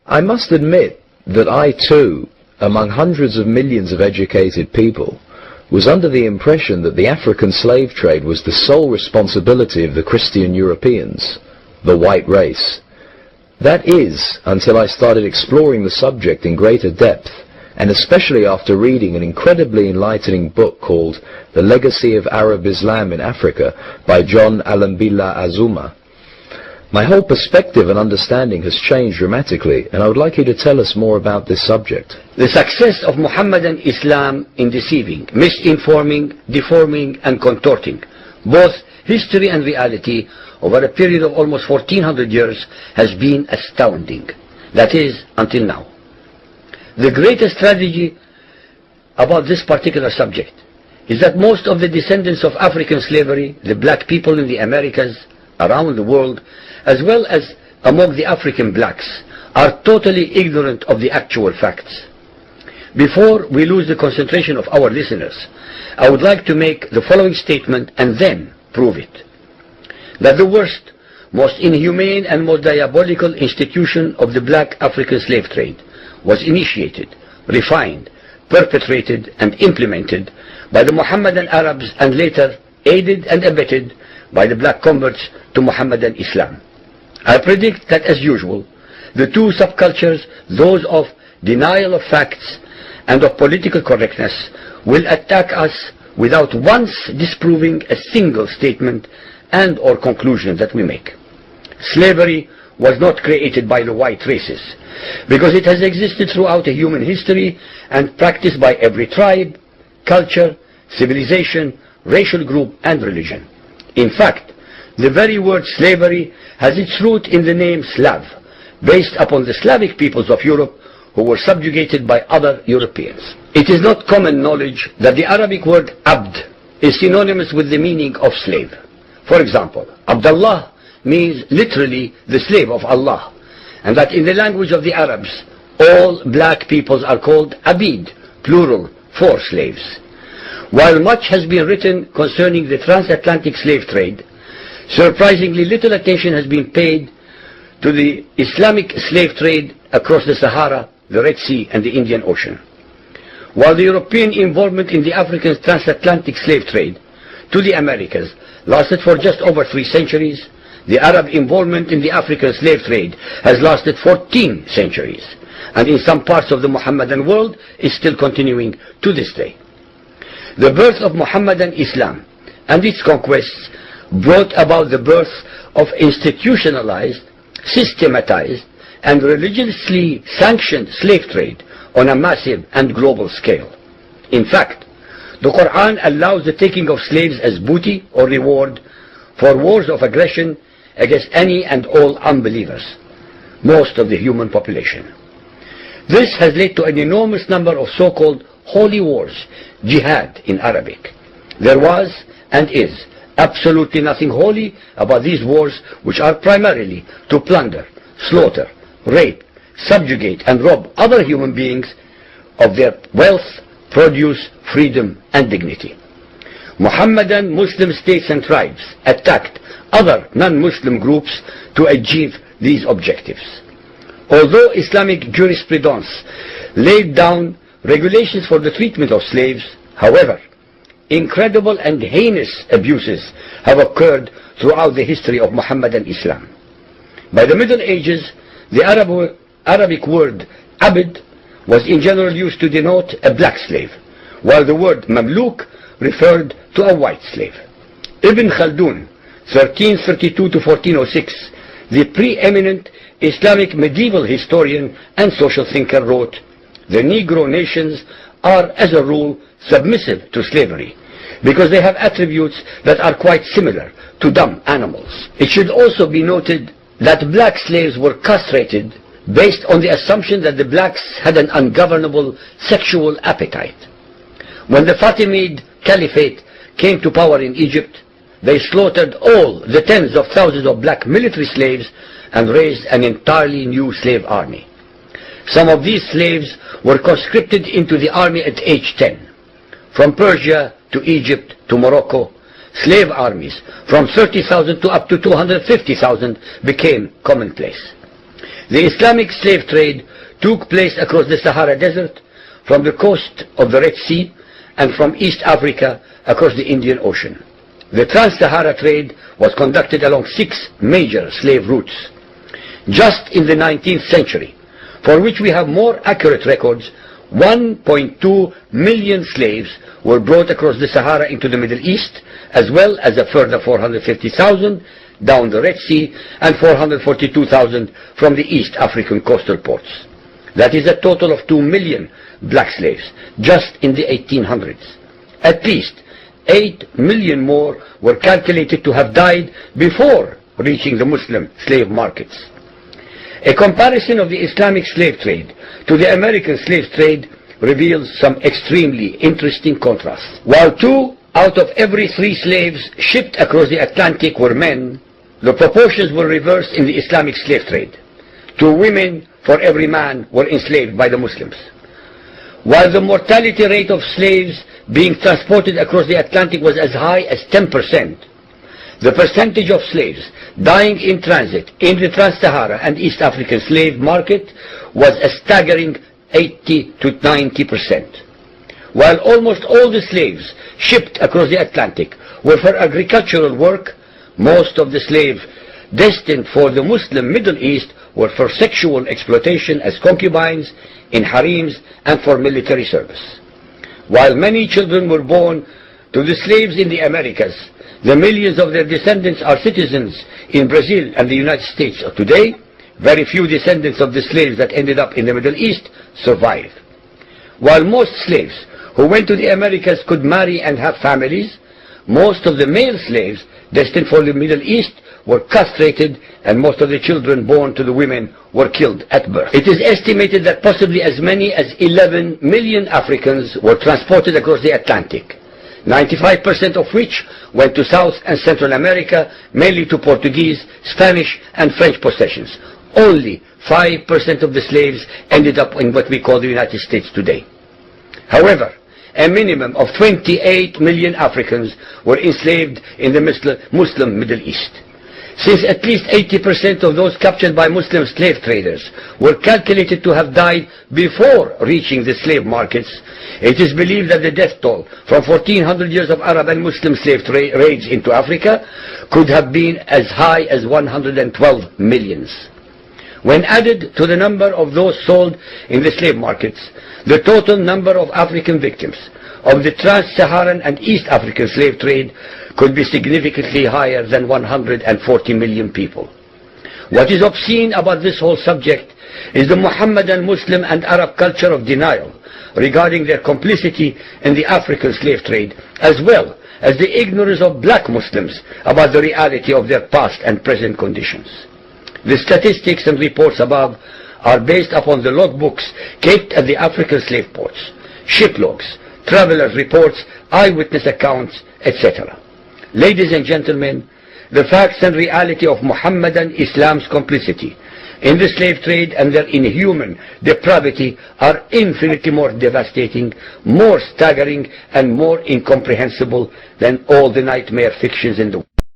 I must admit that I too, among hundreds of millions of educated people, was under the impression that the African slave trade was the sole responsibility of the Christian Europeans, the white race. That is, until I started exploring the subject in greater depth, and especially after reading an incredibly enlightening book called The Legacy of Arab Islam in Africa by John Alambila Azuma. My whole perspective and understanding has changed dramatically, and I would like you to tell us more about this subject. The success of Mohammedan Islam in deceiving, misinforming, deforming and contorting both history and reality over a period of almost 1400 years has been astounding. That is, until now. The greatest tragedy about this particular subject is that most of the descendants of African slavery, the black people in the Americas, around the world, as well as among the African blacks, are totally ignorant of the actual facts. Before we lose the concentration of our listeners, I would like to make the following statement and then prove it. That the worst, most inhumane and most diabolical institution of the black African slave trade was initiated, refined, perpetrated and implemented by the Mohammedan Arabs and later aided and abetted by the black converts to Mohammedan Islam. I predict that, as usual, the two subcultures, those of denial of facts and of political correctness, will attack us without once disproving a single statement and or conclusion that we make. Slavery was not created by the white races, because it has existed throughout the human history and practiced by every tribe, culture, civilization, racial group and religion. In fact, the very word slavery has its root in the name Slav, based upon the Slavic peoples of Europe who were subjugated by other Europeans. It is not common knowledge that the Arabic word abd is synonymous with the meaning of slave. For example, Abdullah means literally the slave of Allah, and that in the language of the Arabs, all black peoples are called abid, plural, for slaves. While much has been written concerning the transatlantic slave trade, surprisingly little attention has been paid to the Islamic slave trade across the Sahara, the Red Sea and the Indian Ocean. While the European involvement in the African transatlantic slave trade to the Americas lasted for just over 3 centuries, the Arab involvement in the African slave trade has lasted 14 centuries, and in some parts of the Mohammedan world is still continuing to this day. The birth of Mohammedan Islam and its conquests brought about the birth of institutionalized, systematized, and religiously sanctioned slave trade on a massive and global scale. In fact, the Quran allows the taking of slaves as booty or reward for wars of aggression against any and all unbelievers, most of the human population. This has led to an enormous number of so-called holy wars, jihad in Arabic. There was and is absolutely nothing holy about these wars, which are primarily to plunder, slaughter, rape, subjugate and rob other human beings of their wealth, produce, freedom and dignity. Mohammedan Muslim states and tribes attacked other non-Muslim groups to achieve these objectives. Although Islamic jurisprudence laid down regulations for the treatment of slaves, however, incredible and heinous abuses have occurred throughout the history of Mohammedan Islam. By the Middle Ages, the Arabic word abd was in general used to denote a black slave, while the word mamluk referred to a white slave. Ibn Khaldun, 1332 to 1406, the preeminent Islamic medieval historian and social thinker, wrote, "The Negro nations are as a rule submissive to slavery, because they have attributes that are quite similar to dumb animals." It should also be noted that black slaves were castrated based on the assumption that the blacks had an ungovernable sexual appetite. When the Fatimid Caliphate came to power in Egypt, they slaughtered all the tens of thousands of black military slaves and raised an entirely new slave army. Some of these slaves were conscripted into the army at age 10. From Persia to Egypt to Morocco, slave armies from 30,000 to up to 250,000 became commonplace. The Islamic slave trade took place across the Sahara Desert, from the coast of the Red Sea, and from East Africa across the Indian Ocean. The trans-Sahara trade was conducted along 6 major slave routes. Just in the 19th century, for which we have more accurate records, 1.2 million slaves were brought across the Sahara into the Middle East, as well as a further 450,000 down the Red Sea and 442,000 from the East African coastal ports. That is a total of 2 million black slaves just in the 1800s. At least 8 million more were calculated to have died before reaching the Muslim slave markets. A comparison of the Islamic slave trade to the American slave trade reveals some extremely interesting contrasts. While 2 out of every 3 slaves shipped across the Atlantic were men, the proportions were reversed in the Islamic slave trade. 2 women for every man were enslaved by the Muslims. While the mortality rate of slaves being transported across the Atlantic was as high as 10%, the percentage of slaves dying in transit in the Trans-Sahara and East African slave market was a staggering 80 to 90%. While almost all the slaves shipped across the Atlantic were for agricultural work, most of the slaves destined for the Muslim Middle East were for sexual exploitation as concubines, in harems, and for military service. While many children were born to the slaves in the Americas, the millions of their descendants are citizens in Brazil and the United States of today. Very few descendants of the slaves that ended up in the Middle East survive. While most slaves who went to the Americas could marry and have families, most of the male slaves destined for the Middle East were castrated, and most of the children born to the women were killed at birth. It is estimated that possibly as many as 11 million Africans were transported across the Atlantic, 95% of which went to South and Central America, mainly to Portuguese, Spanish, and French possessions. Only 5% of the slaves ended up in what we call the United States today. However, a minimum of 28 million Africans were enslaved in the Muslim Middle East. Since at least 80% of those captured by Muslim slave traders were calculated to have died before reaching the slave markets, it is believed that the death toll from 1400 years of Arab and Muslim slave raids into Africa could have been as high as 112 millions. When added to the number of those sold in the slave markets, the total number of African victims of the trans-Saharan and East African slave trade could be significantly higher than 140 million people. What is obscene about this whole subject is the Mohammedan, Muslim, and Arab culture of denial regarding their complicity in the African slave trade, as well as the ignorance of black Muslims about the reality of their past and present conditions. The statistics and reports above are based upon the logbooks kept at the African slave ports, ship logs, travelers' reports, eyewitness accounts, etc. Ladies and gentlemen, the facts and reality of Mohammedan Islam's complicity in the slave trade and their inhuman depravity are infinitely more devastating, more staggering, and more incomprehensible than all the nightmare fictions in the world.